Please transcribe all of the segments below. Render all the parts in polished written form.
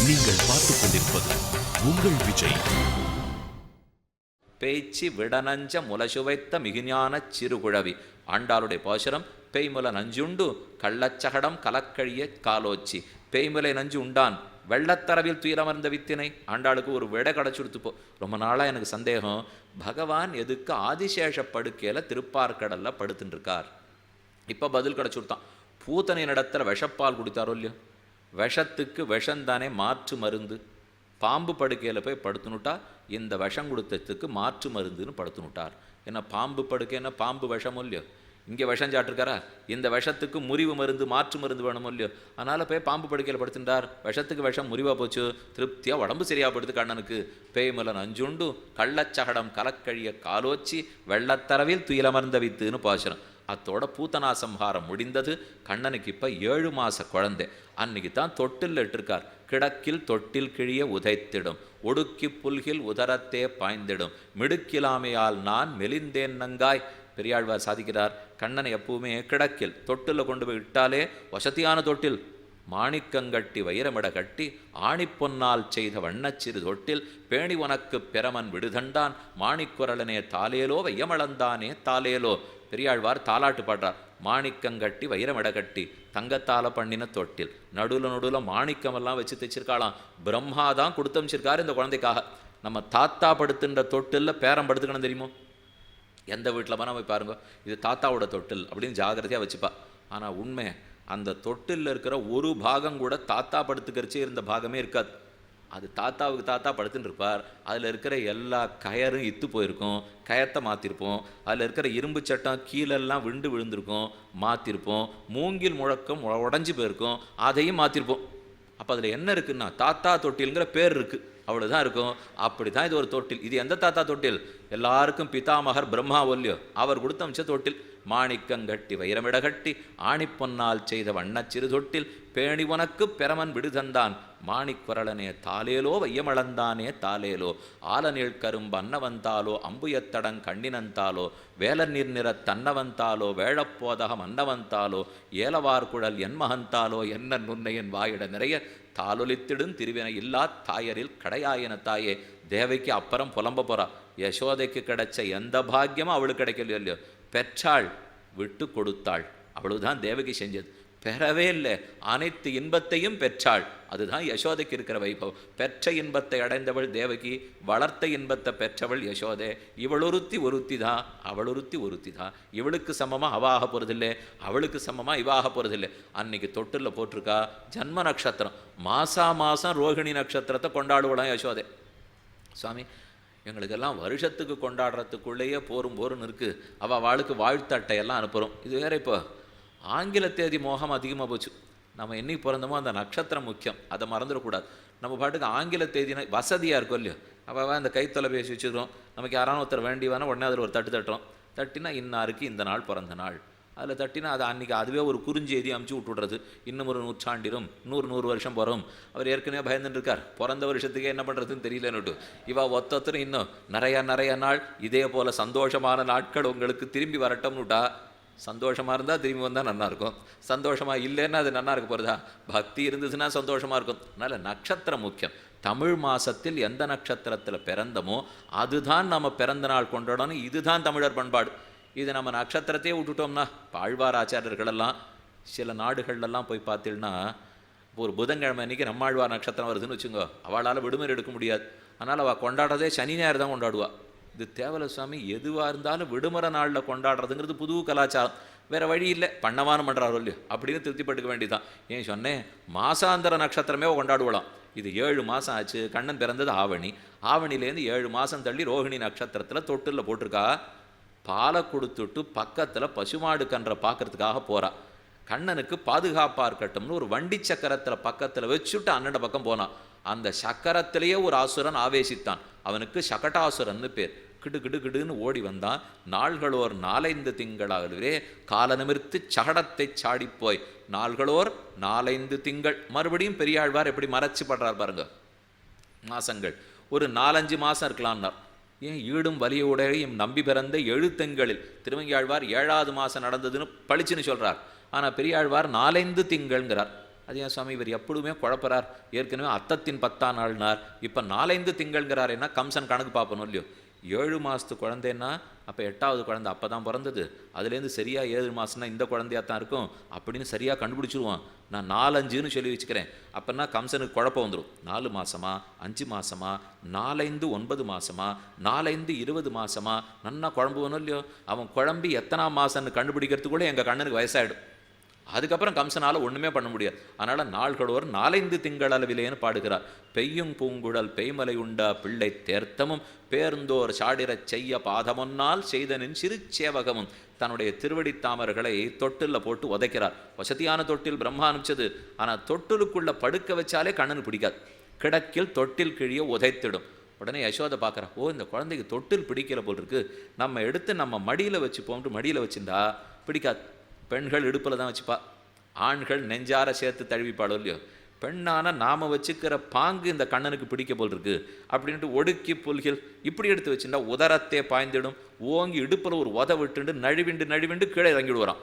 நீங்கள் பார்த்துக் கொண்டிருப்பது உங்கள் விஜய். பேய்ச்சி விடநஞ்ச முலசுவைத்த மிகுஞான சிறுகுழவி. ஆண்டாளுடைய பாசுரம். பேய்முல நஞ்சுண்டு கள்ளச்சகடம் கலக்கழிய காலோச்சி. பேய்முலை நஞ்சு உண்டான் வெள்ளத்தரவில் துயிலமர்ந்த வித்தினை. ஆண்டாளுக்கு ஒரு விடை கிடச்சுடுத்துப்போ. ரொம்ப நாளாக எனக்கு சந்தேகம், பகவான் எதுக்கு ஆதிசேஷ படுக்கையில் திருப்பார்கடலில் படுத்துட்டு இருக்கார்? இப்போ பதில் கிடச்சுடுத்தான். பூத்தனை இடத்துல விஷப்பால் குடித்தாரோ இல்லையோ, விஷத்துக்கு விஷந்தானே மாற்று மருந்து. பாம்பு படுக்கையில் போய் படுத்துனுட்டா இந்த விஷம் கொடுத்ததுக்கு மாற்று மருந்துன்னு படுத்துனுட்டார். ஏன்னா பாம்பு படுக்கைன்னா பாம்பு விஷமோ இல்லையோ, இங்கே விஷம் சாப்பிட்ருக்காரா, இந்த விஷத்துக்கு முறிவு மருந்து மாற்று மருந்து வேணுமோ இல்லையோ, அதனால் போய் பாம்பு படுக்கையில் படுத்துட்டார். விஷத்துக்கு விஷம் முறிவாக போச்சு, திருப்தியாக உடம்பு சரியாக படுத்து கண்ணனுக்கு. பேய்மலன் அஞ்சுண்டு கள்ளச்சகடம் கலக்கழிய காலோச்சி வெள்ளத்தரவில் துயிலமர்ந்த வித்துன்னு பாசுரம். அத்தோட பூத்தனா சம்ஹாரம் முடிந்தது. கண்ணனுக்கு இப்போ 7 மாத குழந்தை. அன்னைக்கு தான் தொட்டில் இட்டிருக்கார். கிடக்கில் தொட்டில் கிழிய உதைத்திடும், ஒடுக்கி புல்கில் உதரத்தே பாய்ந்திடும், மிடுக்கிலாமையால் நான் மெலிந்தேன் நங்காய். பெரியாழ்வார் சாதிக்கிறார், கண்ணனை எப்பவுமே கிடக்கில் தொட்டில் கொண்டு போய் இட்டாலே வசதியான தொட்டில், மாணிக்கங்கட்டி வைரமிட கட்டி ஆணிப்பொன்னால் செய்த வண்ணச்சிறு தொட்டில், பேணி உனக்கு பெரமன் விடுதண்டான் மாணிக்குரலனே தாலேலோ வையமளந்தானே தாலேலோ. பெரியாழ்வார் தாலாட்டு பாடுறார். மாணிக்கங்கட்டி வைரமிட கட்டி தங்கத்தால பண்ணின தொட்டில், நடுவில் மாணிக்கமெல்லாம் வச்சு தைச்சிருக்காளாம். பிரம்மாதான் கொடுத்து அமைச்சிருக்காரு இந்த குழந்தைக்காக. நம்ம தாத்தா படுத்துன்ற தொட்டிலில் பேரம் படுத்துக்கணும் தெரியுமோ? எந்த வீட்டில் போனால் போய் பாருங்க, இது தாத்தாவோட தொட்டில் அப்படின்னு ஜாகிரதையாக வச்சுப்பா. ஆனால் உண்மை, அந்த தொட்டிலில் இருக்கிற ஒரு பாகம் கூட தாத்தா படுத்துக்கிறச்சே இருந்த பாகமே இருக்காது. அது தாத்தாவுக்கு தாத்தா படுத்துன்னு இருப்பார். அதில் இருக்கிற எல்லா கயரும் இத்து போயிருக்கும், கயத்தை மாற்றிருப்போம். அதில் இருக்கிற இரும்பு சட்டம் கீழெல்லாம் விழுந்திருக்கும், மாற்றிருப்போம். மூங்கில் முழக்கம் உடஞ்சி போயிருக்கும், அதையும் மாற்றிருப்போம். அப்போ அதில் என்ன இருக்குன்னா தாத்தா தொட்டில்ங்கிற பேர் இருக்குது, அவ்வளோதான் இருக்கும். அப்படி தான் இது ஒரு தொட்டில். இது எந்த தாத்தா தொட்டில்? எல்லாருக்கும் பிதாமகர் பிரம்மா ஒல்லியோ, அவர் கொடுத்த அமிச்ச தொட்டில். மாணிக்கங்கட்டி வைரமிட கட்டி ஆணிப்பொன்னால் செய்த வண்ணச்சிறு தொட்டில், பேணி உனக்கு பெரமன் விடுதந்தான் மாணிக்குரலனே தாலேலோ வையமளந்தானே தாலேலோ. ஆலநீள் கரும்பு அன்னவந்தாலோ அம்புயத்தடங் கண்ணினந்தாலோ, வேல நிற தன்னவந்தாலோ வேழப்போதகம் அன்னவந்தாலோ, ஏலவார்குழல் என்மகந்தாலோ என்ன நுண்ணையன் வாயிட நிறைய தாலொலித்திடும் திருவினை இல்லா தாயரில் கடையாயின தாயே. தேவைக்கு அப்புறம் புலம்ப போறா. யசோதைக்கு கிடைச்ச எந்த பாக்கியமும் அவளுக்கு கிடைக்கலையோ இல்லையோ, பெற்றாள் விட்டு கொடுத்தாள், அவ்வளவுதான் தேவகி செஞ்சது. பெறவே இல்லை, அனைத்து இன்பத்தையும் பெற்றாள். அதுதான் யசோதைக்கு இருக்கிற வைபவம். பெற்ற இன்பத்தை அடைந்தவள் தேவகி, வளர்த்த இன்பத்தை பெற்றவள் யசோதே. ஒருத்தி தான், ஒருத்தி தான். இவளுக்கு சமமாக அவாக போகிறதில்லை, அவளுக்கு சமமாக இவாக போகிறதில்லை. அன்னைக்கு தொட்டில் போட்டிருக்கா ஜன்ம நட்சத்திரம். மாதம் ரோகிணி நட்சத்திரத்தை கொண்டாடுவலாம் யசோதே. சுவாமி, எங்களுக்கெல்லாம் வருஷத்துக்கு கொண்டாடுறதுக்குள்ளேயே போருன்னு இருக்குது. அவள் வாளுக்கு வாழ்த்தட்டையெல்லாம் அனுப்புகிறோம். இது வேற இப்போ ஆங்கில தேதி மோகம் அதிகமாக போச்சு. நம்ம என்னைக்கு பிறந்தோமோ அந்த நட்சத்திரம் முக்கியம், அதை மறந்துடக்கூடாது. நம்ம பாட்டுக்கு ஆங்கில தேதினா வசதியாக இருக்கும் இல்லையோ, அவள் அந்த கைத்தொலைபேசி வச்சுக்கிறோம். நமக்கு யாரான ஒருத்தர் வேண்டி வேணால் உடனே அதில் ஒரு தட்டுறோம். தட்டினா இன்னாருக்கு இந்த நாள் பிறந்த நாள். அதில் தட்டினா அது அன்றைக்கி அதுவே ஒரு குறுஞ்செய்தி அமுச்சு விட்டுடுறது. இன்னும் ஒரு 100 ஆண்டிரும் 100 வருஷம் போகிறோம். அவர் ஏற்கனவே பயந்துட்டு இருக்கார், பிறந்த வருஷத்துக்கே என்ன பண்ணுறதுன்னு தெரியலன்னுட்டு. இவா ஒத்தொத்தரும் இன்னும் நிறைய நாள் இதே போல் சந்தோஷமான நாட்கள் உங்களுக்கு திரும்பி வரட்டும்னுட்டா. சந்தோஷமாக இருந்தால் திரும்பி வந்தால் நல்லாயிருக்கும், சந்தோஷமாக இல்லைன்னா அது நல்லா இருக்க போகிறதா? பக்தி இருந்துச்சுன்னா சந்தோஷமாக இருக்கும். அதனால் நட்சத்திரம் முக்கியம். தமிழ் மாதத்தில் எந்த நட்சத்திரத்தில் பிறந்தமோ அதுதான் நம்ம பிறந்த நாள் கொண்டாடணும். இதுதான் தமிழர் பண்பாடு. இது நம்ம நட்சத்திரத்தையே விட்டுட்டோம்னா, ஆழ்வார் ஆச்சாரியர்களெல்லாம் சில நாடுகள்லாம் போய் பார்த்தீங்கன்னா, ஒரு புதன்கிழமை அன்றைக்கி நம்மாழ்வார் நட்சத்திரம் வருதுன்னு வச்சுங்கோ, அவளால் விடுமுறை எடுக்க முடியாது. அதனால் அவள் கொண்டாடுறதே சனி ஞாயிறு தான் கொண்டாடுவா. இது தேவல சுவாமி, எதுவாக இருந்தாலும் விடுமுறை நாளில் கொண்டாடுறதுங்கிறது புது கலாச்சாரம். வேறு வழி இல்லை, பண்ணவானம் பண்ணுறாரோ இல்லையோ அப்படின்னு திருப்திப்பட்டுக்க வேண்டியதான். ஏன் சொன்னேன், மாசாந்திர நட்சத்திரமே கொண்டாடுவலாம். இது 7 மாதம் ஆச்சு. கண்ணன் பிறந்தது ஆவணி. ஆவணிலேருந்து 7 மாதம் தள்ளி ரோகிணி நட்சத்திரத்தில் தொட்டில் போட்டிருக்கா. பாலை கொடுத்துட்டு பக்கத்தில் பசுமாடு கன்றை பார்க்கறதுக்காக போகிறா. கண்ணனுக்கு பாதுகாப்பாக இருக்கட்டும்னு ஒரு வண்டி சக்கரத்தில் பக்கத்தில் வச்சுட்டு அண்ணன் பக்கம் போனான். அந்த சக்கரத்திலேயே ஒரு ஆசுரன் ஆவேசித்தான். அவனுக்கு சகட்டாசுரன்னு பேர். கிடுன்னு ஓடி வந்தான். நாள்களோர் 4-5 திங்களாகவே கால நிமிர்த்து சகடத்தை சாடிப்போய், நாள்களோர் 4-5 திங்கள். மறுபடியும் பெரியாழ்வார் எப்படி மறைச்சு படுறார் பாருங்க. மாசங்கள் ஒரு 4-5 மாதம் இருக்கலாம்னார். ஏன் ஈடும் வலியுடையும் நம்பி பிறந்த எழுத்தங்களில் திருமங்கியாழ்வார் 7ஆவது மாதம் நடந்ததுன்னு பளிச்சுன்னு சொல்கிறார். ஆனால் பெரியாழ்வார் 4-5 திங்கள்ங்கிறார். அது ஏன் சுவாமி இவர் எப்பொழுதுமே குழப்பறார், ஏற்கனவே அத்தத்தின் 10ஆம் நாள்னார், இப்போ 4-5 திங்கள்ங்கிறார், என்ன கம்சன் கணக்கு பார்ப்பணும் இல்லையோ. 7 மாதத்து குழந்தைன்னா அப்போ 8வது குழந்தை அப்போ தான் பிறந்தது, அதுலேருந்து சரியாக 7 மாதம்னா இந்த குழந்தையாக தான் இருக்கும் அப்படின்னு சரியாக கண்டுபிடிச்சிருவான். நான் 4-5ன்னு சொல்லி வச்சுக்கிறேன். அப்போனா கம்சனுக்கு குழப்பம் வந்துடும். 4 மாதமா 5 மாதமா 4-5 9 மாதமா 4-5 20 மாதமா நன்னா குழம்புவனும் இல்லையோ. அவன் குழம்பி எத்தனாம் மாதம்னு கண்டுபிடிக்கிறதுக்குள்ளே எங்கள் கண்ணனுக்கு வயசாகிடும். அதுக்கப்புறம் கம்சனால் ஒன்றுமே பண்ண முடியாது. அதனால் நாள்களோர் 4-5 திங்கள் அளவிலேன்னு பாடுகிறார். பெய்யும் பூங்குழல் பெய்மலை உண்டா பிள்ளை தேர்த்தமும் பேர்ந்தோர் சாடிரச் செய்ய பாதமொன்னால் செய்தனின் சிறு சேவகமும். தன்னுடைய திருவடி தாமர்களை தொட்டிலில் போட்டு உதைக்கிறார். வசதியான தொட்டில் பிரம்மா அனுப்பிச்சது. ஆனால் தொட்டிலுக்குள்ளே படுக்க வச்சாலே கண்ணனுக்கு பிடிக்காது. கிடக்கில் தொட்டில் கிழிய உதைத்திடும். உடனே யசோதை பார்க்குறா, ஓ இந்த குழந்தைக்கு தொட்டில் பிடிக்கிற போல் இருக்கு, நம்ம எடுத்து நம்ம மடியில் வச்சுப்போம்ட்டு மடியில் வச்சுருந்தா பிடிக்காது. பெண்கள் இடுப்பில் தான் வச்சுப்பா, ஆண்கள் நெஞ்சார சேர்த்து தழுவிப்பாளோ இல்லையோ. பெண்ணான நாம் வச்சுக்கிற பாங்கு இந்த கண்ணனுக்கு பிடிக்க போல் இருக்கு அப்படின்ட்டு ஒடுக்கி புல்கில் இப்படி எடுத்து வச்சுருந்தா உதரத்தே பாய்ந்திடும். ஓங்கி இடுப்பில் ஒரு உத விட்டுண்டு நழுவிண்டு கீழே இறங்கிடு வரான்.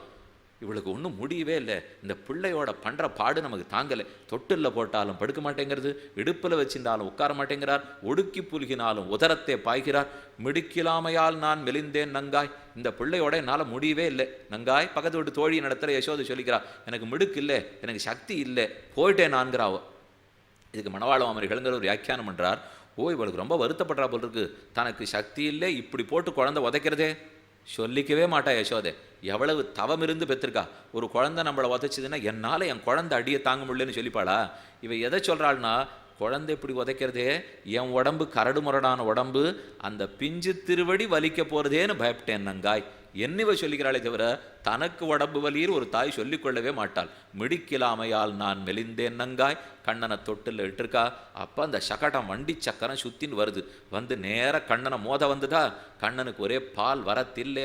இவளுக்கு ஒன்றும் முடியவே இல்லை. இந்த பிள்ளையோட பண்ணுற பாடு நமக்கு தாங்கலை. தொட்டிலில் போட்டாலும் படுக்க மாட்டேங்கிறது, இடுப்பில் வச்சிருந்தாலும் உட்கார மாட்டேங்கிறார், ஒடுக்கி புல்கினாலும் உதரத்தை பாய்கிறார். மிடுக்கிலாமையால் நான் மெலிந்தேன் நங்காய். இந்த பிள்ளையோட என்னால் முடியவே இல்லை நங்காய். பக்கத்து விட்டு தோழி நடத்துகிற யசோதை சொல்லிக்கிறார், எனக்கு மிடுக்கு இல்லை, எனக்கு சக்தி இல்லை, போயிட்டேன் நான்கிறாவோ. இதுக்கு மணவாள மாமரிகள்ங்கிற ஒரு வியாக்கியானம் பண்ணுறார். ஓ இவளுக்கு ரொம்ப வருத்தப்படுறா போல் இருக்கு, தனக்கு சக்தி இல்லை, இப்படி போட்டு குழந்தை உதைக்கிறதே. சொல்லிக்கவே மாட்டா யசோதை. எவ்வளவு தவம் இருந்து பெற்றிருக்கா. ஒரு குழந்தை நம்மளை உதைச்சதுன்னா என்னால் என் குழந்தை அடியை தாங்க முடியலன்னு சொல்லிப்பாளா. இவ எதை சொல்கிறாள்னா, குழந்தை இப்படி உதைக்கிறதே, என் உடம்பு கரடு முரடான உடம்பு, அந்த பிஞ்சு திருவடி வலிக்க போகிறதேன்னு பயப்பட்டேன் நங்காய். என்னிவ சொல்லிக்கிறாளே தவிர தனக்கு உடம்பு வலியில் ஒரு தாய் சொல்லிக்கொள்ளவே மாட்டாள். மிடிக்கிலாமையால் நான் மெலிந்தேன் நங்காய். கண்ணனை தொட்டில் இட்டிருக்கா. அப்போ அந்த சகடம் வண்டி சக்கரம் சுத்தின்னு வருது. வந்து நேராக கண்ணனை மோத வந்துதா. கண்ணனுக்கு ஒரே பால் வரத்தில்லே,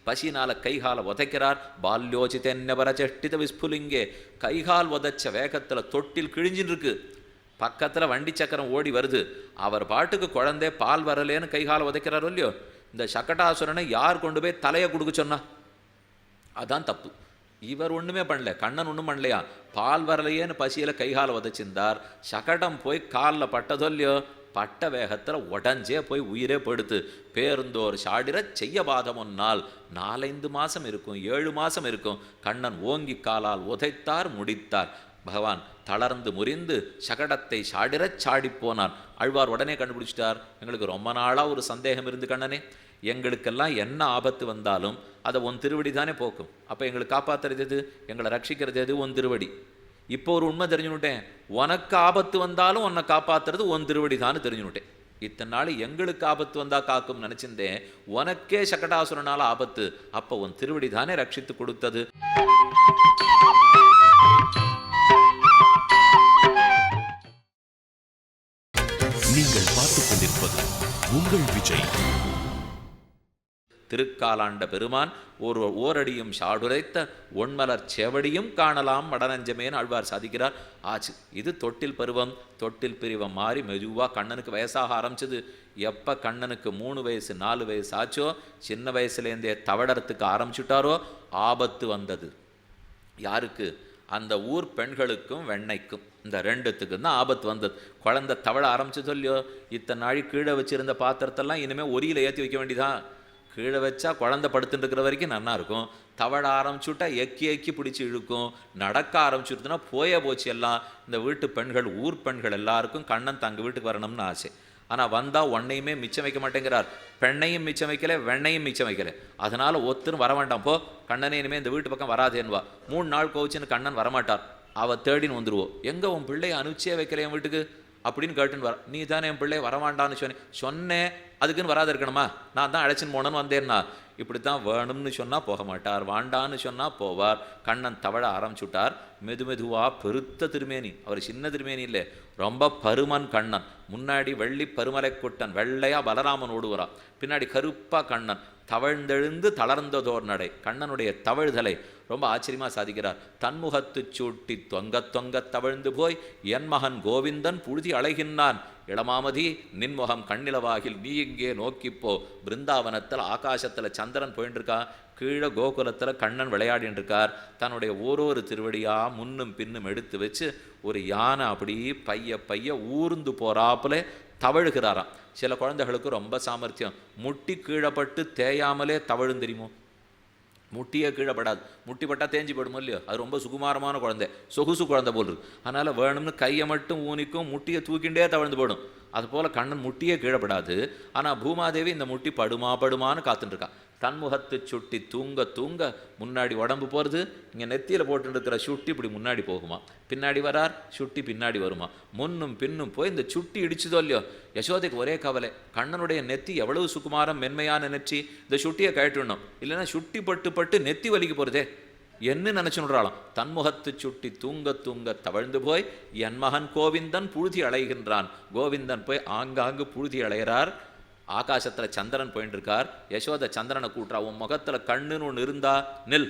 பசினால் கைகாலை உதைக்கிறார். பால்யோசித்தென்னவர செஷ்டித விஸ்புலிங்கே. கைகால் உதைச்ச வேகத்தில் தொட்டில் கிழிஞ்சின்னு இருக்கு. பக்கத்தில் வண்டி சக்கரம் ஓடி வருது. அவர் பாட்டுக்கு குழந்தை பால் வரலேன்னு கைகாலை உதைக்கிறாரோ இல்லையோ. இந்த சக்கட்டாசுரனை யார் கொண்டு போய் தலையை கொடுக்க சொன்னா? அதான் தப்பு. இவர் ஒன்றுமே பண்ணல, கண்ணன் ஒன்றும் பண்ணலையா. பால் வரலையேன்னு பசியில் கைகால உதைச்சிருந்தார். சகடம் போய் காலில் பட்டதோ இல்லையோ, பட்ட வேகத்தில் உடஞ்சே போய் உயிரே படுத்து. பேருந்தோர் சாடிர செய்ய பாதமொன்னால் 4-5 மாதம் இருக்கும், 7 மாதம் இருக்கும். கண்ணன் ஓங்கி காலால் உதைத்தார், முடித்தார். பகவான் தளர்ந்து முறிந்து சகடத்தை சாடிரச் சாடிப்போனார். ஆழ்வார் உடனே கண்டுபிடிச்சிட்டார். எங்களுக்கு ரொம்ப நாளாக ஒரு சந்தேகம் இருந்து கண்ணனே, எங்களுக்கெல்லாம் என்ன ஆபத்து வந்தாலும் அதை உன் திருவடி தானே போக்கும். அப்போ எங்களுக்கு காப்பாற்றுறது எது, எங்களை ரட்சிக்கிறது எது? உன் திருவடி. இப்போ ஒரு உண்மை தெரிஞ்சுனுட்டேன், உனக்கு ஆபத்து வந்தாலும் உன்னை காப்பாற்றுறது உன் திருவடி தான்னு தெரிஞ்சுனுட்டேன். இத்தனை நாள் எங்களுக்கு ஆபத்து வந்தால் காக்கும் நினச்சிருந்தேன், உனக்கே சகடாசுரனால ஆபத்து, அப்போ உன் திருவடி தானே ரட்சித்து கொடுத்தது. நீங்கள் பார்த்துக் கொண்டிருப்பது உங்கள் விஜய். திருக்காலாண்ட பெருமான் ஓரடியும் சாடுரைத்த ஒன்மலர் செவடியும் காணலாம் மடநஞ்சமேன்னு ஆழ்வார் சாதிக்கிறார். ஆச்சு, இது தொட்டில் பருவம். தொட்டில் பிரிவம் மாறி மெதுவாக கண்ணனுக்கு வயசாக ஆரம்பிச்சது. எப்போ கண்ணனுக்கு 3 வயசு 4 வயசு ஆச்சோ, சின்ன வயசுலேருந்தே தவடறதுக்கு ஆரம்பிச்சுட்டாரோ, ஆபத்து வந்தது. யாருக்கு? அந்த ஊர் பெண்களுக்கும் வெண்ணைக்கும், இந்த 2த்துக்கும் தான் ஆபத்து வந்தது. குழந்தை தவழ ஆரம்பிச்சு சொல்லியோ, இத்தனை நாள் கீழே வச்சுருந்த பாத்திரத்தெல்லாம் இனிமேல் ஒரியில் ஏற்றி வைக்க வேண்டியதான். கீழே வச்சா குழந்தை படுத்துட்டு இருக்கிற வரைக்கும் நல்லா இருக்கும். தவழ ஆரம்பிச்சுட்டா எக்கி பிடிச்சி இழுக்கும். நடக்க ஆரம்பிச்சுட்டுனா போச்சு எல்லாம். இந்த வீட்டு பெண்கள், ஊர் பெண்கள் எல்லாருக்கும் கண்ணன் தங்க வீட்டுக்கு வரணும்னு ஆசை. ஆனால் வந்தால் ஒன்னையுமே மிச்சம் வைக்க மாட்டேங்கிறார். பெண்ணையும் மிச்சம் வைக்கல, வெண்ணையும் மிச்சம் வைக்கல. அதனால் ஒருத்தரும் வர வேண்டாம், போ கண்ணனே இனிமேல் இந்த வீட்டு பக்கம் வராதேன்வா. 3 நாள் கோவிச்சுன்னு கண்ணன் வரமாட்டார். அவள் தேடின்னு வந்துடுவோம். எங்கே உன் பிள்ளையை அனுப்பிச்சே வைக்கல என் வீட்டுக்கு அப்படின்னு கேட்டுன்னு வர. நீ தானே என் பிள்ளையை வரமாட்டான்னு சொன்னேன், அதுக்குன்னு வராது இருக்கணுமா? நான் தான் அழைச்சின்னு போனேன்னு வந்தேன்னா. இப்படி தான் வேணும்னு சொன்னால் போக மாட்டார், வாண்டான்னு சொன்னால் போவார். கண்ணன் தவழ ஆரம்பிச்சுட்டார். மெதுவாக பெருத்த திருமேனி. அவர் சின்ன திருமேனி இல்லை, ரொம்ப பருமன் கண்ணன். முன்னாடி வெள்ளி பருமலை குட்டன், வெள்ளையாக பலராமன் ஓடுவாரான். பின்னாடி கருப்பாக கண்ணன். தவழ்ந்தெழுந்து தளர்ந்ததோர் நடை. கண்ணனுடைய தவழ்தலை ரொம்ப ஆச்சரியமாக சாதிக்கிறார். தன்முகத்து சூட்டி தொங்க தவழ்ந்து போய் என் மகன் கோவிந்தன் புழுதி அழைகின்றான். இளமாமதி நின்முகம் கண்ணிலவாகில் நீ இங்கே நோக்கிப்போ. பிருந்தாவனத்தில் ஆகாசத்தில் சந்திரன் போயின்னு இருக்கா, கீழே கோகுலத்தில் கண்ணன் விளையாடின்னு இருக்கார். தன்னுடைய ஒரு திருவடியாக முன்னும் பின்னும் எடுத்து வச்சு ஒரு யானை அப்படி பைய ஊர்ந்து போகிறாப்புல தவழுகிறாராம். சில குழந்தைகளுக்கு ரொம்ப சாமர்த்தியம், முட்டி கீழப்பட்டு தேயாமலே தவழும் தெரியுமோ. முட்டியே கீழப்படாது, முட்டி பட்டா தேஞ்சி போயிடுமோ இல்லையோ. அது ரொம்ப சுகுமாரமான குழந்தை, சொகுசு குழந்தை போல் இருக்கு. அதனால் வேணும்னு கையை மட்டும் ஊனிக்கும், முட்டியை தூக்கிண்டே தவழ்ந்து போயிடும். அதுபோல் கண்ணன் முட்டியே கீழப்படாது. ஆனால் பூமாதேவி இந்த முட்டி படுமான்னு காத்துட்டுருக்கா. தன்முகத்து சுட்டி தூங்க தூங்க முன்னாடி உடம்பு போகிறது. இங்கே நெத்தியில் போட்டுருக்கிற சுட்டி இப்படி முன்னாடி போகுமா, பின்னாடி வரார், சுட்டி பின்னாடி வருமா, முன்னும் பின்னும் போய் இந்த சுட்டி இடிச்சுதோ இல்லையோ. யசோதைக்கு ஒரே கவலை, கண்ணனுடைய நெத்தி எவ்வளவு சுகுமாரம் மென்மையான நெற்றி, இந்த சுட்டியை கழட்டிடணும், இல்லைன்னா சுட்டி பட்டு நெத்தி வலிக்கு போகிறதே என்ன நினச்சுன்றாலும். தன்முகத்து சுட்டி தூங்க தூங்க தவழ்ந்து போய் என் மகன் கோவிந்தன் புழுதி அலைகின்றான். கோவிந்தன் போய் ஆங்காங்கு புழுதி அலைகிறார். ஆகாசத்தில் சந்திரன் போயின்னு இருக்கார். யசோதை சந்திரனை கூட்டுறா, உன் முகத்தில் கண்ணுன்னு ஒன்று இருந்தா நில்,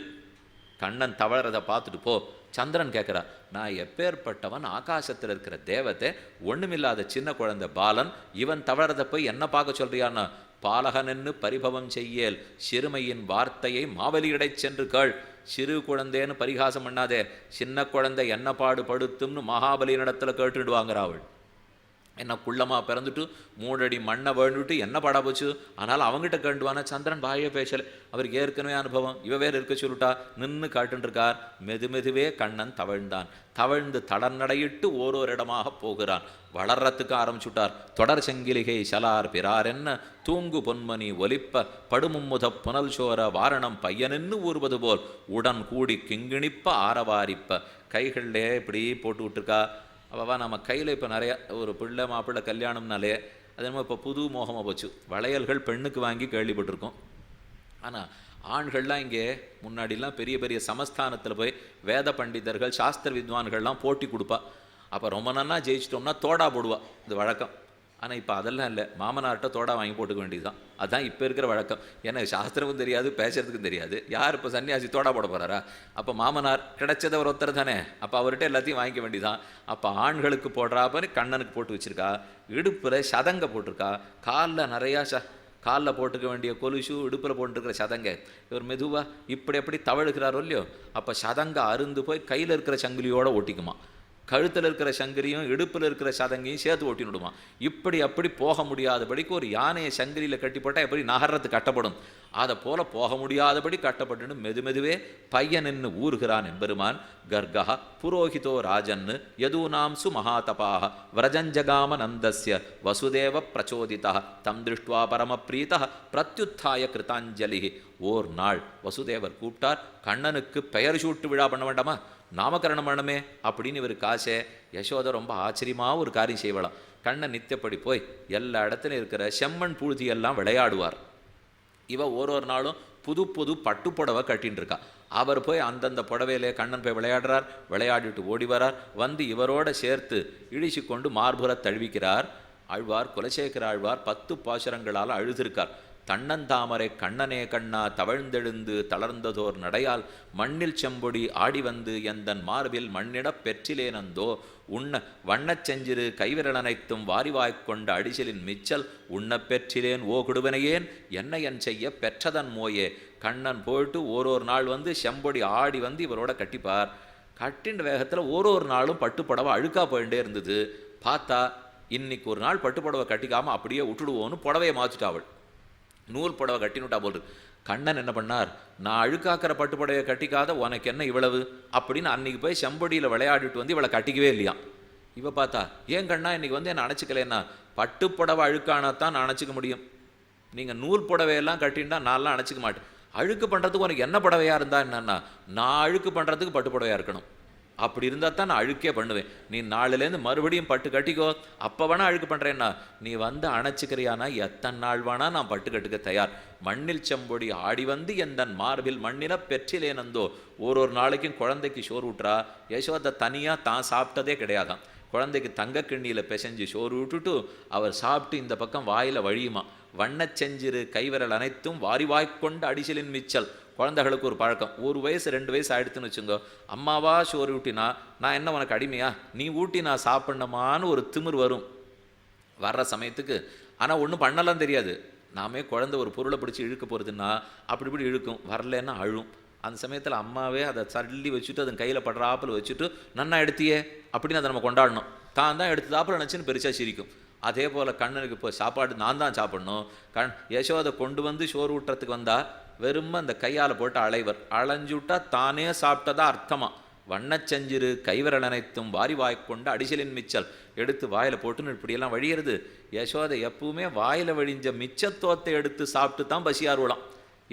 கண்ணன் தவழறதை பார்த்துட்டு போ. சந்திரன் கேட்குறா, நான் எப்பேற்பட்டவன், ஆகாசத்தில் இருக்கிற தேவத்தை, ஒன்றுமில்லாத சின்ன குழந்தை பாலன், இவன் தவழறதை போய் என்ன பார்க்க சொல்றியான்னு. பாலகனென்னு பரிபவம் செய்யேல், சிறுமையின் வார்த்தையை மாவலியடை சென்று கேள். சிறு குழந்தைன்னு பரிகாசம் பண்ணாதே, சின்ன குழந்தை என்ன பாடு படுத்தும்னு மகாபலியினிடத்தில் கேட்டுடுவாங்கிறா அவள். என்ன குள்ளமாக பிறந்துட்டு 3 அடி மண்ணை வேண்டுட்டு என்ன பாடா போச்சு. ஆனால் அவங்ககிட்ட கேண்டுவானா. சந்திரன் வாயே பேசலை, அவருக்கு ஏற்கனவே அனுபவம். இவ வேறு இருக்க சொல்லிட்டா, நின்று காட்டுருக்கார். மெதுவே கண்ணன் தவழ்ந்தான். தவழ்ந்து தடநடையிட்டு ஓரொரு இடமாக போகிறான். வளர்றதுக்கு ஆரம்பிச்சுட்டார். தொடர் செங்கிலிகை சலார் பிறார் என்ன தூங்கு பொன்மணி ஒலிப்ப படுமும்முத புனல் சோர வாரணம் பையனென்னு ஊறுவது போல் உடன் கூடி கிங்கிணிப்ப ஆரவாரிப்ப. கைகளிலே இப்படி போட்டு விட்டுருக்கா. அவவா நம்ம கையில் இப்போ நிறையா ஒரு பிள்ளை மாப்பிள்ளை கல்யாணம்னாலே அது நம்ம இப்போ புது மோகமாக போச்சு. வளையல்கள் பெண்ணுக்கு வாங்கி கேள்விப்பட்டிருக்கோம். ஆனால் ஆண்கள்லாம் இங்கே முன்னாடிலாம் பெரிய பெரிய சமஸ்தானத்தில் போய் வேத பண்டிதர்கள் சாஸ்திர வித்வான்கள்லாம் போட்டி கொடுப்பா. அப்போ ரொம்ப நன்னா ஜெயிச்சிட்டோம்னா தோடா போடுவா, இது வழக்கம். ஆனால் இப்போ அதெல்லாம் இல்லை, மாமனார்கிட்ட தோடா வாங்கி போட்டுக்க வேண்டியது தான். அதுதான் இப்போ இருக்கிற வழக்கம். ஏன்னா சாஸ்திரமும் தெரியாது, பேசுறதுக்கும் தெரியாது. யார் இப்போ சன்னியாசி தோடா போட போகிறாரா? அப்போ மாமனார் கிடைச்சதை ஒரு ஒருத்தர் தானே, அப்போ அவர்கிட்ட எல்லாத்தையும் வாங்கிக்க வேண்டியதான். அப்போ ஆண்களுக்கு போடுறாப்பன்னு கண்ணனுக்கு போட்டு வச்சுருக்கா. இடுப்பில் சதங்க போட்டிருக்கா. காலில் நிறையா காலில் போட்டுக்க வேண்டிய கொலுசு, இடுப்பில் போட்டுருக்கிற சதங்க. இவர் மெதுவாக இப்படி எப்படி தவழுகிறாரோ இல்லையோ, அப்போ சதங்க அருந்து போய் கையில் இருக்கிற சங்கிலியோடு ஒட்டிக்குமா. கழுத்தில் இருக்கிற சங்கிலியும் இடுப்பில் இருக்கிற சதங்கையும் சேர்த்து ஓட்டினுடுமா. இப்படி அப்படி போக முடியாதபடிக்கு ஒரு யானையை சங்கிலியில் கட்டி போட்டால் எப்படி நகர்றது கட்டப்படும், அதை போல போக முடியாதபடி கட்டப்பட்டு மெதுவே பையன் நின்று ஊறுகிறான் எம்பெருமான். கர்கா புரோஹிதோ ராஜன்னு யதூனாம் சு மகாதபாக விரஜஞ்சகாம நந்தஸ்ய வசுதேவ பிரச்சோதிதா தம் திருஷ்டுவா பரமப்ரீதா பிரத்யுத்தாய கிருதாஞ்சலி. ஓர் நாள் வசுதேவர் கூப்பிட்டார், கண்ணனுக்கு பெயர் சூட்டு விழா பண்ண வேண்டாமா, நாமகரணம் பண்ணமே அப்படின்னு இவர் காசே. யசோதை ரொம்ப ஆச்சரியமாக ஒரு காரியம் செய்வலாம். கண்ணன் நித்தியப்படி போய் எல்லா இடத்துலையும் இருக்கிற செம்மண் புழுதியெல்லாம் விளையாடுவார். இவ ஒரு நாளும் புது பட்டுப்புடவை கட்டின்னு இருக்கா. அவர் போய் அந்தந்த புடவையிலே கண்ணன் போய் விளையாடுறார். விளையாடிட்டு ஓடி வரார். வந்து இவரோட சேர்த்து இழிச்சு கொண்டு மார்புற தழுவிக்கிறார். ஆழ்வார், குலசேகர ஆழ்வார் 10 பாசுரங்களால் அழுதிருக்கார். தன்னந்தாமரை கண்ணனே கண்ணா தவழ்ந்தெழுந்து தளர்ந்ததோர் நடையால் மண்ணில் செம்பொடி ஆடி வந்து எந்தன் மார்பில் மண்ணிடப் பெற்றிலேனந்தோ உண்ண வண்ணச் செஞ்சிரு கைவிரலனைத்தும் வாரிவாய்க்கொண்ட அடிசலின் மிச்சல் உண்ணப் பெற்றிலேன் ஓ குடுவனையேன் என்ன என் செய்ய பெற்றதன் மோயே. கண்ணன் போயிட்டு ஒரு நாள் வந்து செம்பொடி ஆடி வந்து இவரோட கட்டிப்பார். கட்டின்ற வேகத்தில் ஒரு நாளும் பட்டுப்புடவை அழுக்கா போயிட்டே இருந்தது. பார்த்தா இன்னைக்கு ஒரு நாள் பட்டுப்புடவை கட்டிக்காமல் அப்படியே விட்டுடுவோன்னு புடவையை மாற்றிட்டாவள். நூல் புடவை கட்டினுட்டா போல். கண்ணன் என்ன பண்ணார், நான் அழுக்காக்கிற பட்டுப்புடவையை கட்டிக்காத உனக்கு என்ன இவ்வளவு அப்படின்னு அன்னைக்கு போய் செம்பொடியில் விளையாடிட்டு வந்து இவளை கட்டிக்கவே இல்லையா. இவ பார்த்தா, ஏன் கண்ணா இன்னைக்கு வந்து என்னை அணைச்சிக்கலன்னா, பட்டுப்புடவை அழுக்கானாத்தான் நான் அணைச்சிக்க முடியும். நீங்கள் நூல் புடவையெல்லாம் கட்டின்னா நான்லாம் அணைச்சிக்க மாட்டேன். அழுக்கு பண்ணுறதுக்கு உனக்கு என்ன புடவையாக இருந்தா என்னன்னா, நான் அழுக்கு பண்ணுறதுக்கு பட்டுப்புடவையாக இருக்கணும். அப்படி இருந்தால் தான் நான் அழுக்கே பண்ணுவேன். நீ நாளிலேருந்து மறுபடியும் பட்டு கட்டிக்கோ, அப்போ வேணா அழுக்கு பண்ணுறேன்னா, நீ வந்து அணைச்சிக்கிறியானா எத்தனை நாள் வேணா நான் பட்டு கட்டுக்க தயார். மண்ணில் செம்பொடி ஆடி வந்து எந்தன் மார்பில் மண்ணில பெற்றிலேனந்தோ. ஒரு நாளைக்கும் குழந்தைக்கு சோறு ஊட்டுறா. யசோதை தனியாக தான் சாப்பிட்டதே கிடையாதான். குழந்தைக்கு தங்க கிண்ணியில் பிசைஞ்சு சோறு விட்டுட்டு அவர் சாப்பிட்டு இந்த பக்கம் வாயில் வழியுமா. வண்ணச் செஞ்சிரு கைவிரல் அனைத்தும் வாரிவாய்க்கொண்ட அடிசலின் மிச்சல். குழந்தைகளுக்கு ஒரு பழக்கம், 1 வயசு 2 வயசு ஆகிடுத்துன்னு வச்சுங்கோ, அம்மாவா சோறு ஊட்டினா நான் என்ன உனக்கு அடிமையா, நீ ஊட்டி நான் சாப்பிட்ணுமான்னு ஒரு திமிர் வரும். வர்ற சமயத்துக்கு ஆனால் ஒன்றும் பண்ணலாம் தெரியாது. நாமே குழந்தை ஒரு பொருளை பிடிச்சி இழுக்க போகிறதுன்னா அப்படி இப்படி இழுக்கும், வரலன்னா அழும். அந்த சமயத்தில் அம்மாவே அதை தள்ளி வச்சுட்டு அதன் கையில் படுறாப்பில் வச்சுட்டு நன்னா எடுத்தியே அப்படின்னு அதை நம்ம கொண்டாடணும். தான் எடுத்ததாப்பில் நினச்சின்னு பெருசாக சிரிக்கும். அதே போல் கண்ணனுக்கு இப்போ சாப்பாடு நான் தான் சாப்பிட்ணும். யசோதை கொண்டு வந்து சோறு ஊட்டுறதுக்கு வந்தால் வெறும் அந்த கையால் போட்டு அலைவர், அலைஞ்சுட்டா தானே சாப்பிட்டதா அர்த்தமா. வண்ணச்சஞ்சிறு கைவிரல் அனைத்தும் வாரி வாய்க்கொண்டு அடிசலின் மிச்சல் எடுத்து வாயில் போட்டுன்னு இப்படியெல்லாம் வழியிறது. யசோதை எப்பவுமே வாயில் வழிஞ்ச மிச்சத்தோத்தை எடுத்து சாப்பிட்டு தான் பசியாறுவலாம்.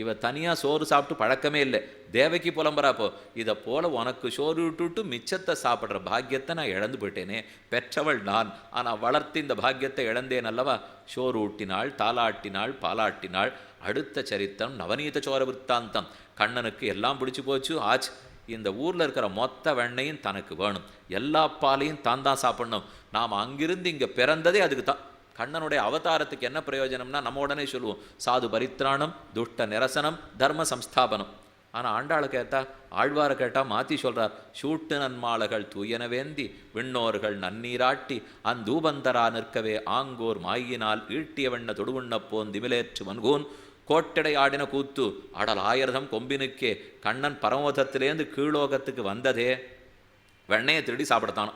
இவ தனியாக சோறு சாப்பிட்டு பழக்கமே இல்லை. தேவைக்கு புலம்புறாப்போ இதை போல் உனக்கு சோறு விட்டுட்டு மிச்சத்தை சாப்பிட்ற பாக்கியத்தை நான் இழந்து போயிட்டேனே. பெற்றவள் நான், ஆனால் வளர்த்து இந்த பாக்கியத்தை இழந்தேன் அல்லவா. சோறு ஊட்டினாள், தாலாட்டினாள், பாலாட்டினாள். அடுத்த சரித்திரம் நவநீத சோர விற்த்தாந்தம். கண்ணனுக்கு எல்லாம் பிடிச்சி போச்சு ஆச்சு. இந்த ஊரில் இருக்கிற மொத்த வெண்ணையும் தனக்கு வேணும், எல்லா பாலையும் தான் சாப்பிடணும். நாம் அங்கிருந்து இங்கே பிறந்ததே அதுக்கு தான். கண்ணனுடைய அவதாரத்துக்கு என்ன பிரயோஜனம்னா நம்ம உடனே சொல்லுவோம் சாது பரித்ராணம், துஷ்ட நிரசனம், தர்ம சம்ஸ்தாபனம். ஆனால் ஆண்டாளை கேட்டா, ஆழ்வாரை கேட்டால் மாற்றி சொல்கிறார். சூட்டு நன்மாளகள் தூயனவேந்தி விண்ணோர்கள் நன்னீராட்டி அந்தூபந்தரா நிற்கவே ஆங்கோர் மாயினால் ஈட்டிய வெண்ண தொடுவுண்ணப்போன் திமிலேற்று வன்கூன் கோட்டடை ஆடின கூத்து அடல் ஆயிரதம் கொம்பினுக்கே. கண்ணன் பரமோதத்திலேருந்து கீழோகத்துக்கு வந்ததே வெண்ணையை திருடி சாப்பிடத்தானோ.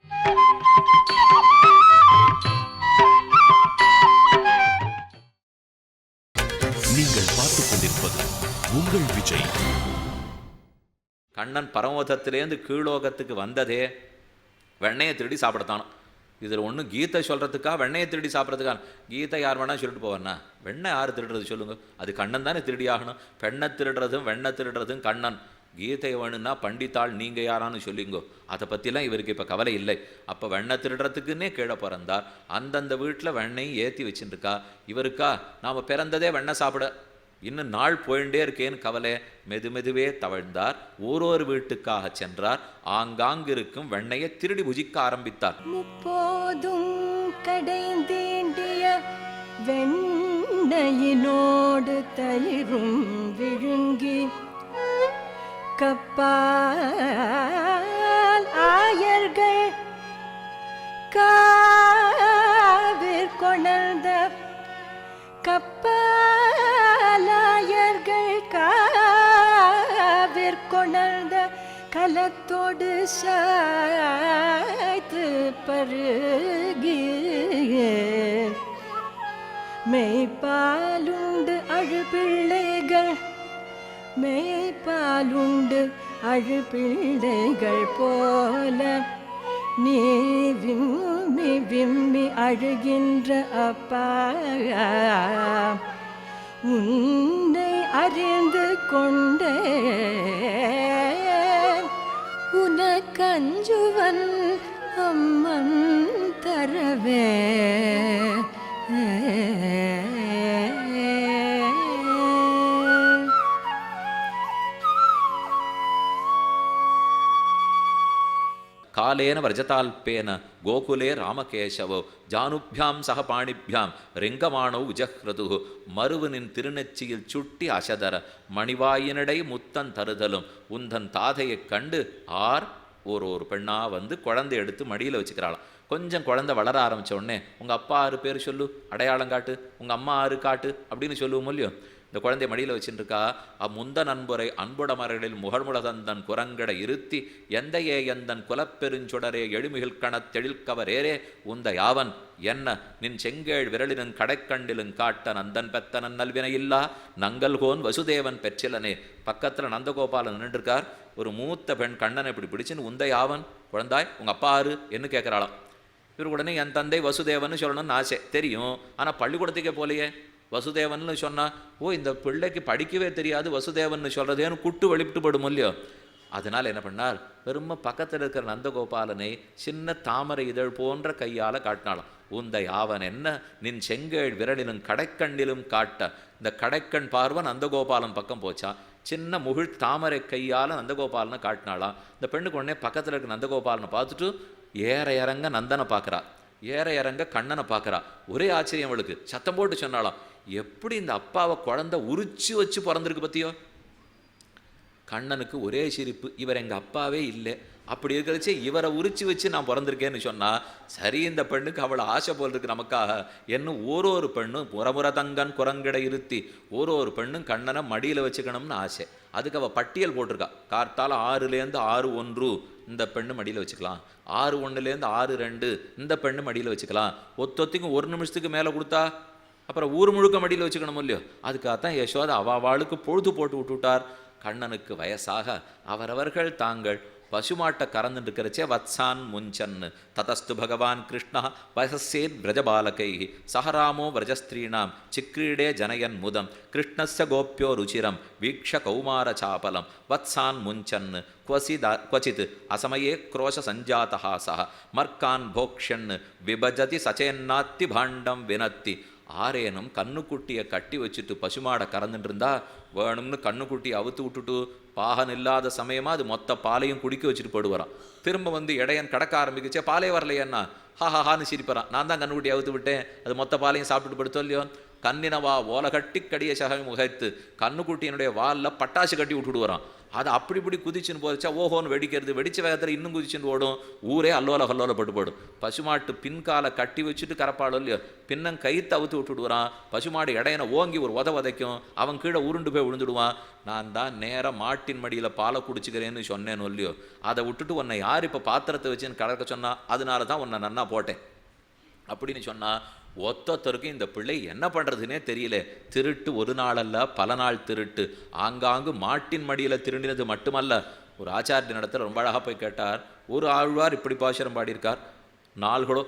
நீங்கள் பார்த்துக் கொண்டிருப்பது உங்கள் விஜய். கண்ணன் பரமோதத்திலேருந்து கீழோகத்துக்கு வந்ததே வெண்ணையை திருடி சாப்பிடத்தானோ. இதில் ஒன்றும் கீதை சொல்கிறதுக்கா வெண்ணையை திருடி சாப்பிட்றதுக்கா? கீதை யார் வேணால் சொல்லிட்டு போவார்ண்ணா, வெண்ணெய் யார் திருடுறது சொல்லுங்கள்? அது கண்ணன் தானே திருடி ஆகணும். பெண்ணை திருடுறதும் வெண்ணெய் திருடுறதும் கண்ணன். கீதை வேணும்னா பண்டித்தாள் நீங்கள் யாரான்னு சொல்லிங்கோ. அதை பற்றிலாம் இவருக்கு இப்போ கவலை இல்லை. அப்போ வெண்ணெய் திருடுறதுக்குன்னே கீழே பிறந்தார். அந்தந்த வீட்டில் வெண்ணையும் ஏற்றி வச்சுருக்கா. இவருக்கா நாம் பிறந்ததே வெண்ணெய் சாப்பிட, இன்னும் நாள் போயிட்டே இருக்கேன்னு கவலை. மெதுமெதுவே தவழ்ந்தார். ஓரொரு வீட்டுக்காக சென்றார். ஆங்காங்கிருக்கும் வெண்ணையை திருடி புஜிக்க ஆரம்பித்தார். முப்போதும் கடைந்தேண்டிய வெண்ணையினோடு தயிரும் விழுங்கி கப்பால் ஆயர்கள் காவிற் கொணர்ந்த கப்பாலாயர்கள் காவிற் கொணர்ந்த கலத்தோடு சாய்த்து பருகி மெய்ப்பாலுண்டு அழுபிள்ளைகள், மெய்ப்பாலுண்டு அழுபிள்ளைகள் போல நீ விம்மி விம்மி அழுகின்ற அப்பா, உன்னை அறிந்து கொண்டே உனக்கஞ்சுவன் அம்மன் தரவே. காலேன விரஜதால்பேன கோகுலே ராமகேசவோ ஜானுபியாம் சக பாணிபியாம் ரிங்கமானோ உஜஹ்ரது மருவனின் திருநெச்சியில் சுட்டி அசதர மணிவாயினடை முத்தன் தருதலும் உந்தன் தாதையைக் கண்டு ஆர் ஒரு பெண்ணாக வந்து குழந்தை எடுத்து மடியில் வச்சுக்கிறாளாம். கொஞ்சம் குழந்தை வளர ஆரம்பித்த உடனே உங்கள் அப்பா 6 பேர் சொல்லு, அடையாளம் காட்டு, உங்கள் அம்மா 6 காட்டு அப்படின்னு சொல்லுவோம் இல்லையோ. இந்த குழந்தைய மடியில் வச்சுருக்கா. அம்முந்த நண்புரை அன்புடமர்களில் முகழ்முளதந்தன் குரங்கட இருத்தி எந்தையே எந்தன் குலப்பெருஞ்சுடரே எழுமிகில் கணத்தெழில்கவரேரே உந்த யாவன் என்ன நின் செங்கேழ் விரலினன் கடைக்கண்டிலும் காட்ட நந்தன் பெத்தனன் நல்வினையில்லா நங்கல்கோன் வசுதேவன் பெற்றிலனே. பக்கத்தில் நந்தகோபாலன் நின்றுருக்கார். ஒரு மூத்த பெண் கண்ணனை இப்படி பிடிச்சின்னு உந்த யாவன் குழந்தாய் உங்கள் அப்பா 6 என்ன கேட்குறாளாம். இவர் உடனே என் தந்தை வசுதேவன் சொல்லணும்னு ஆசை தெரியும், ஆனால் பள்ளிக்கூடத்துக்கே போலையே. வசுதேவன் சொன்னா ஓ இந்த பிள்ளைக்கு படிக்கவே தெரியாது வசுதேவன் சொல்றதேன்னு குட்டு வெளிப்பட்டுப்படும் இல்லையோ. அதனால் என்ன பண்ணார், வெறும பக்கத்தில் இருக்கிற நந்தகோபாலனை சின்ன தாமரை இதழ் போன்ற கையால் காட்டினாலும் உந்த யாவன் என்ன நின் செங்கேழ் விரலிலும் கடைக்கண்ணிலும் காட்ட. இந்த கடைக்கண் பார்வை நந்தகோபாலன் பக்கம் போச்சா. சின்ன முகிழ் தாமரை கையால் நந்தகோபாலனை காட்டினாலாம். இந்த பெண்ணுக்கு உடனே பக்கத்தில் இருக்கிற நந்தகோபாலனை பார்த்துட்டு ஏற இறங்க நந்தனை பார்க்குறா, ஏற இறங்க கண்ணனை பார்க்குறா. ஒரே ஆச்சரியம் அவளுக்கு. சத்தம் போட்டு சொன்னாலாம், எப்படி இந்த அப்பாவை குழந்தை உரிச்சு வச்சு பிறந்திருக்கு பற்றியோ. கண்ணனுக்கு ஒரே சிரிப்பு. இவர் எங்கள் அப்பாவே இல்லை, அப்படி இருக்கிறச்சு இவரை உரிச்சு வச்சு நான் பிறந்திருக்கேன்னு சொன்னால் சரி, இந்த பெண்ணுக்கு அவ்வளோ ஆசை போல் இருக்கு நமக்காக. என்ன ஒரு பெண்ணும் புறமுற தங்கன் குரங்கிட இருத்தி ஒரு பெண்ணும் கண்ணனை மடியில் வச்சுக்கணும்னு ஆசை. அதுக்கு அவள் பட்டியல் போட்டிருக்கா. கார்த்தால் 6லேருந்து 6:1 இந்த பெண்ணு மடியில் வச்சுக்கலாம், 6:1லேருந்து 6:2 இந்த பெண்ணு மடியில் வச்சுக்கலாம். ஒத்தொத்திக்கும் 1 நிமிஷத்துக்கு மேலே கொடுத்தா அப்புறம் ஊர் முழுக்க மடியில் வச்சுக்கணும் இல்லையோ. அதுக்காகத்தான் யசோதா அவளுக்கு பொழுது போட்டு விட்டுவிட்டார். கண்ணனுக்கு வயசாக அவரவர்கள் தாங்கள் பசுமாட்டை கறந்துட்டு இருக்கிறச்சே வத்சான் முஞ்சன்னு ததஸ்து பகவான் கிருஷ்ணா வயசேத் பிரஜபாலகை சஹராமோ விரஜஸ்திரீணாம் சிக்ரீடே ஜனயன் முதம் கிருஷ்ணஸ்ய கோப்யோ ருச்சிரம் வீக்ஷ கௌமார சாபலம் வத்சான் முஞ்சன்னு क्वचित् असमये क्रोश सञ्जातः सः मर्कान् भोक्ष्यन् विभजति सचेन्नात्ति भाण्डं विनत्ति. ஆரேனும் கண்ணுக்குட்டியை கட்டி வச்சுட்டு பசுமாடை கறந்துட்டு இருந்தா வேணும்னு கண்ணுக்குட்டியை அவுத்து விட்டுட்டு பாகன் இல்லாத சமயமாக அது மொத்த பாலையும் குடிக்க வச்சுட்டு போடுவாரான். திரும்ப வந்து இடையன் கடக்க ஆரம்பிக்கச்சே பாலே வரலையேன்னா ஹாஹான்னு சிரிப்பறான். நான் தான் கண்ணுக்குட்டி அவுத்து விட்டேன், அது மொத்த பாலையும் சாப்பிட்டுட்டு படுத்தோ இல்லையோ. கண்ணினவா ஓலை கட்டி கடிய சகை முகைத்து கண்ணுக்குட்டியினுடைய வாலில் பட்டாசு கட்டி விட்டுடுவாரான். அது அப்படி இப்படி குதிச்சுன்னு போச்சா ஓஹோன்னு வெடிக்கிறது, வெடிச்ச வேகத்தில் இன்னும் குதிச்சுன்னு ஓடும். ஊரே அல்லோல கல்லோலப்பட்டு போடும். பசுமாட்டு பின்காலை கட்டி வச்சுட்டு கரப்பாளோ இல்லையோ, பின்னம் கைத்து அவுத்து விட்டுடுவான். பசுமாடு இடையனை ஓங்கி ஒரு உதைக்கும், அவன் கீழே உருண்டு போய் விழுந்துடுவான். நான் தான் நேராக மாட்டின் மடியில் பாலை குடிச்சுக்கிறேன்னு சொன்னேன்னு இல்லையோ, அதை விட்டுட்டு உன்னை யார் இப்போ பாத்திரத்தை வச்சுன்னு கலக்க சொன்னா, அதனால தான் உன்னை நன்னா போட்டேன் அப்படின்னு சொன்னால் ஒத்தொத்தருக்கும் இந்த பிள்ளை என்ன பண்ணுறதுனே தெரியல. திருட்டு ஒரு நாளல்ல பல நாள் திருட்டு. ஆங்காங்கு மாட்டின் மடியில் திருடினது மட்டுமல்ல, ஒரு ஆச்சாரிய நடத்துல ரொம்ப அழகாக போய் கேட்டார். ஒரு ஆழ்வார் இப்படி பாசுரம் பாடியிருக்கார். நாள்களோ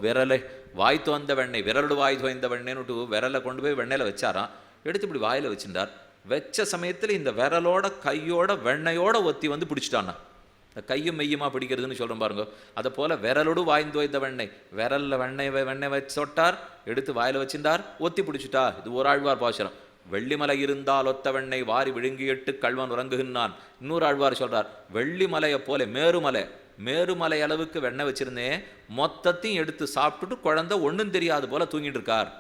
விரலை வாய்த்து வந்த வெண்ணெய், விரலோடு வாய்த்து வைந்த வெண்ணெய்னுட்டு விரலை கொண்டு போய் வெண்ணெயில் வச்சாராம். எடுத்து இப்படி வாயில் வச்சுட்டார். வச்ச சமயத்தில் இந்த விரலோட கையோட வெண்ணையோட ஒத்தி வந்து பிடிச்சிட்டான்னா. இந்த கையும் மெய்யுமா பிடிக்கிறதுன்னு சொல்கிறோம் பாருங்க. அதை போல் விரலோடு வாய்ந்து வைத்த வெண்ணெய், விரலில் வெண்ணெய் வச்சு சொட்டார், எடுத்து வாயில் வச்சிருந்தார், ஒத்தி பிடிச்சிட்டா. இது ஒரு ஆழ்வார் பாசுரம். வெள்ளிமலை இருந்தால் ஒத்த வெண்ணெய் வாரி விழுங்கிட்டு கல்வன் உறங்குகின்றான். இன்னொரு ஆழ்வார் சொல்கிறார், வெள்ளிமலையை போல மேருமலை அளவுக்கு வெண்ணெய் வச்சிருந்தேன், மொத்தத்தையும் எடுத்து சாப்பிட்டுட்டு குழந்தை ஒன்றும் தெரியாது போல தூங்கிட்டு இருக்கார்.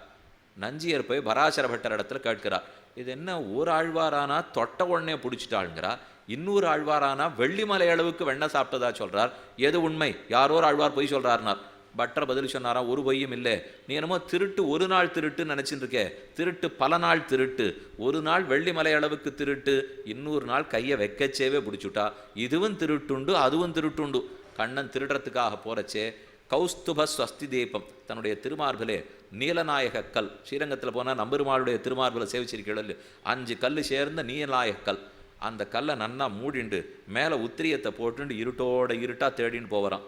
நஞ்சியர் போய் பராசர பட்டர் இடத்துல கேட்கிறார், இது என்ன ஒரு ஆழ்வாரானா தொட்ட உடனே பிடிச்சிட்டாளுங்கிறா, இன்னொரு ஆழ்வாரானா வெள்ளிமலை அளவுக்கு வெண்ணெய் சாப்பிட்டதா சொல்கிறார், எது உண்மை? யாரோ ஒரு ஆழ்வார் பொய் சொல்கிறார்னார். பட்டர் பதில் சொன்னாரா, ஒரு பொய்யும் இல்லை, நீ என்னமோ திருட்டு ஒரு நாள் திருட்டுன்னு நினச்சிட்டு இருக்கே, திருட்டு பல நாள் திருட்டு. ஒரு நாள் வெள்ளிமலை அளவுக்கு திருட்டு, இன்னொரு நாள் கையை வைக்கச்சேவே பிடிச்சுட்டா. இதுவும் திருட்டுண்டு அதுவும் திருட்டுண்டு. கண்ணன் திருடுறதுக்காக போகிறச்சே கௌஸ்துப ஸ்வஸ்தி தீபம் தன்னுடைய திருமார்பிலே நீலநாயக கல், ஸ்ரீரங்கத்தில் போனால் நம்பெருமாளுடைய திருமார்பில் சேவிச்சிருக்கீழல் 5 கல் சேர்ந்த நீலநாயக கல். அந்த கல்லை நன்னா மூடிண்டு மேலே உத்திரியத்தை போட்டுண்டு இருட்டாக தேடின்னு போகிறான்.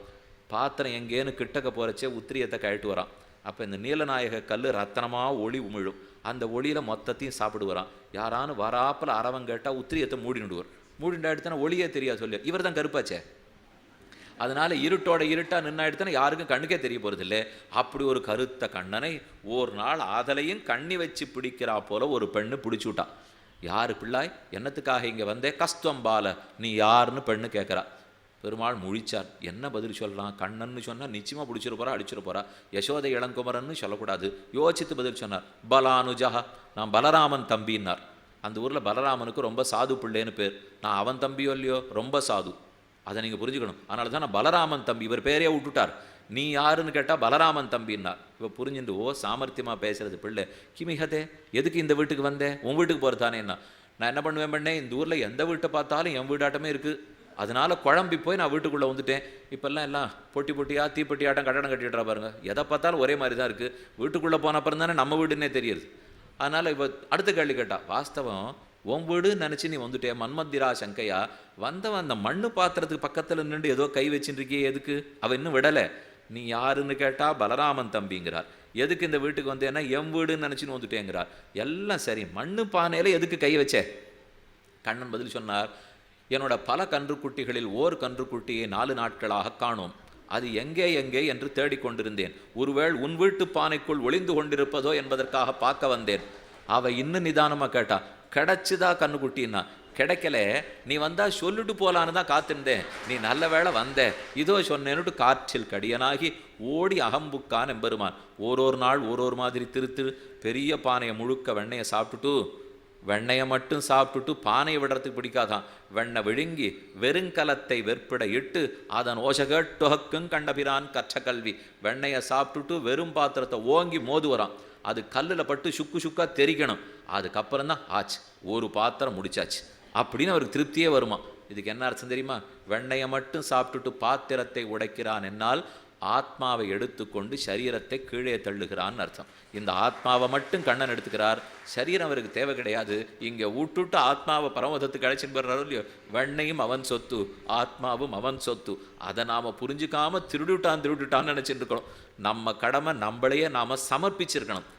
பாத்திரம் எங்கேன்னு கிட்டக்க போகிறச்சே உத்திரியத்தை கழட்டு வரான். அப்போ இந்த நீலநாயக கல் ரத்தனமாக ஒளி உமிழும். அந்த ஒளியில் மொத்தத்தையும் சாப்பிடு வரான். யாரானு வராப்பில் அரவம் கேட்டால் உத்திரியத்தை மூடிண்டுவர். மூடிண்டா எடுத்தனா ஒளியே தெரியாது சொல்லி, இவர் தான் கருப்பாச்சே. அதனால் இருட்டாக நின்னா எடுத்தனா யாருக்கும் கண்ணுக்கே தெரிய போகிறதில்லை. அப்படி ஒரு கருத்த கண்ணனை ஒரு நாள் ஆதலையும் கண்ணி வச்சு பிடிக்கிறா போல ஒரு பெண்ணு பிடிச்சி விட்டான். யார் பிள்ளாய், என்னத்துக்காக இங்கே வந்தே? கஸ்தம்பால, நீ யாருன்னு பெண்ணு கேட்குறா. பெருமாள் முழிச்சார். என்ன பதில் சொல்லலாம்? கண்ணன்னு சொன்னால் நிச்சயமாக பிடிச்சிரு போகிறா, அடிச்சிரு போகிறா. யசோதை இளங்குமரன்னு சொல்லக்கூடாது. யோசித்து பதில் சொன்னார். பலானுஜா, நான் பலராமன் தம்பின்னார். அந்த ஊரில் பலராமனுக்கு ரொம்ப சாது பிள்ளைன்னு பேர். நான் அவன் தம்பியோ இல்லையோ ரொம்ப சாது, அதை நீங்கள் புரிஞ்சுக்கணும். அதனால தான் நான் பலராமன் தம்பி, இவர் பேரையே விட்டுட்டார். நீ யாருன்னு கேட்டால் பலராமன் தம்பின்னா. இப்போ புரிஞ்சுட்டு ஓ சாமர்த்தியமாக பேசுகிறது பிள்ளை. கிமிஹதே, எதுக்கு இந்த வீட்டுக்கு வந்தேன்? உன் வீட்டுக்கு போகிறதானேன்னா நான் என்ன பண்ணுவேன் பண்ணேன், இந்த ஊரில் எந்த வீட்டை பார்த்தாலும் என் வீடாட்டமே இருக்குது, அதனால் குழம்பி போய் நான் வீட்டுக்குள்ளே வந்துட்டேன். இப்போல்லாம் எல்லாம் பொட்டியாக தீப்பெட்டி ஆட்டம் கட்டடம் கட்டிடுறா பாருங்க. எதை பார்த்தாலும் ஒரே மாதிரி தான் இருக்குது. வீட்டுக்குள்ளே போன அப்புறம் தானே நம்ம வீடுன்னே தெரியுது. அதனால் இப்போ அடுத்த கேள்வி கேட்டா, வாஸ்தவம் உன் வீடுன்னு நினச்சி நீ வந்துட்டேன் மன்மத்திரா சங்கையா, வந்தவன் அந்த மண்ணு பாத்திரத்துக்கு பக்கத்தில் நின்று ஏதோ கை வச்சுருக்கியே, எதுக்கு? அவன் இன்னும் விடலை. நீ யாருன்னு கேட்டால் பலராமன் தம்பிங்கிறார். எதுக்கு இந்த வீட்டுக்கு வந்தேன்னா என் வீடுன்னு நினச்சின்னு வந்துட்டேங்கிறார். எல்லாம் சரி, மண்ணு பானையில் எதுக்கு கை வச்சே? கண்ணன் பதில் சொன்னார், என்னோட பல கன்றுக்குட்டிகளில் ஓர் கன்றுக்குட்டியை 4 நாட்களாக காணோம். அது எங்கே என்று தேடிக்கொண்டிருந்தேன். ஒருவேள் உன் வீட்டு பானைக்குள் ஒளிந்து கொண்டிருப்பதோ என்பதற்காக பார்க்க வந்தேன். அவ இன்னும் நிதானமாக கேட்டா, கிடைச்சுதா கண்ணுக்குட்டின்னா? கிடைக்கல, நீ வந்தா சொல்லிட்டு போலான்னு தான் காத்திருந்தேன், நீ நல்ல வேளை வந்த, இதோ சொன்னேன்னுட்டு காற்றில் கடியனாகி ஓடி அகம்புக்கான் எம்பெருமான். ஒரு நாள் ஒரு மாதிரி திருத்து பெரிய பானையை முழுக்க வெண்ணையை சாப்பிட்டுட்டு வெண்ணையை மட்டும் சாப்பிட்டுட்டு பானையை விடுறதுக்கு பிடிக்காதான். வெண்ணெய் விழுங்கி வெறுங்கலத்தை வெற்பிட இட்டு அதன் ஓசகட்டொகக்கும் கண்டபிரான் கற்ற கல்வி. வெண்ணையை சாப்பிட்டுட்டு வெறும் பாத்திரத்தை ஓங்கி மோது வரான். அது கல்லில் பட்டு சுக்கு சுக்கா தெரிக்கணும். அதுக்கப்புறம் தான் ஆச்சு, ஒரு பாத்திரம் முடிச்சாச்சு அப்படின்னு அவருக்கு திருப்தியே வருமா. இதுக்கு என்ன அர்த்தம் தெரியுமா? வெண்ணையை மட்டும் சாப்பிட்டுட்டு பாத்திரத்தை உடைக்கிறான் என்னால் ஆத்மாவை எடுத்துக்கொண்டு சரீரத்தை கீழே தள்ளுகிறான்னு அர்த்தம். இந்த ஆத்மாவை மட்டும் கண்ணன் எடுத்துக்கிறார், சரீரம் அவருக்கு தேவை கிடையாது. இங்கே விட்டுட்டு ஆத்மாவை பரமதத்துக்கு அழைச்சின்னு போடுறாரோ இல்லையோ. வெண்ணையும் அவன் சொத்து, ஆத்மாவும் அவன் சொத்து. அதை நாம் புரிஞ்சுக்காம திருடுட்டான்னு நினச்சிட்டு இருக்கணும். நம்ம கடமை நம்மளையே நாம் சமர்ப்பிச்சிருக்கணும்.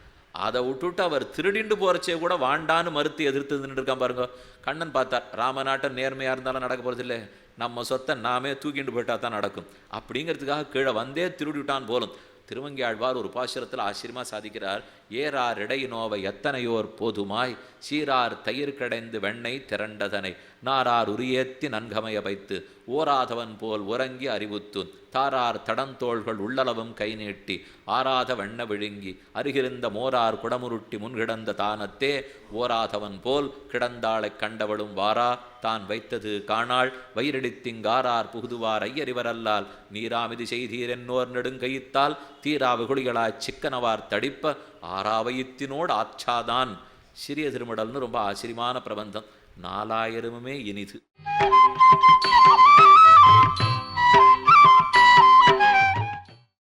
அதை விட்டுட்டு அவர் திருடிண்டு போகிறச்சே கூட வாண்டான்னு மறுத்து எதிர்த்து இருக்கான் பாருங்க. கண்ணன் பார்த்தார், ராமநாட்டம் நேர்மையாக இருந்தாலும் நடக்க போகிறதில்லை, நம்ம சொத்தை நாமே தூக்கிண்டு போயிட்டா தான் நடக்கும் அப்படிங்கிறதுக்காக கீழே வந்தே திருடிவிட்டான் போலும். திருவங்கியாழ்வார் ஒரு பாசுரத்தில் ஆச்சரியமாக சாதிக்கிறார். ஏறார் இடையினோவை எத்தனையோர் போதுமாய் சீரார் தயிர் கடைந்து வெண்ணெய் திரண்டதனை நாரார் உரியேத்தி நன்கமைய வைத்து ஓராதவன் போல் உறங்கி அறிவுத்து தாரார் தடந்தோள்கள் உள்ளளவும் கை நீட்டி ஆராத வெண்ண விழுங்கி அருகிருந்த மோரார் குடமுருட்டி முன்கிடந்த தானத்தே ஓராதவன் போல் கிடந்தாளை கண்டவளும் வாரா தான் வைத்தது காணாள் வயிறடித்திங்காரார் புகுதுவார் ஐயறிவரல்லால் நீராமிதி செய்தீர் என்னோர் நெடுங்கையித்தால் தீராவு குழிகளாய் சிக்கனவார் தடிப்ப ஆறாவயித்தினோடு ஆச்சாதான். சிறிய திருமடல்னு ரொம்ப ஆச்சரியமான பிரபந்தம். 4000 இனிது.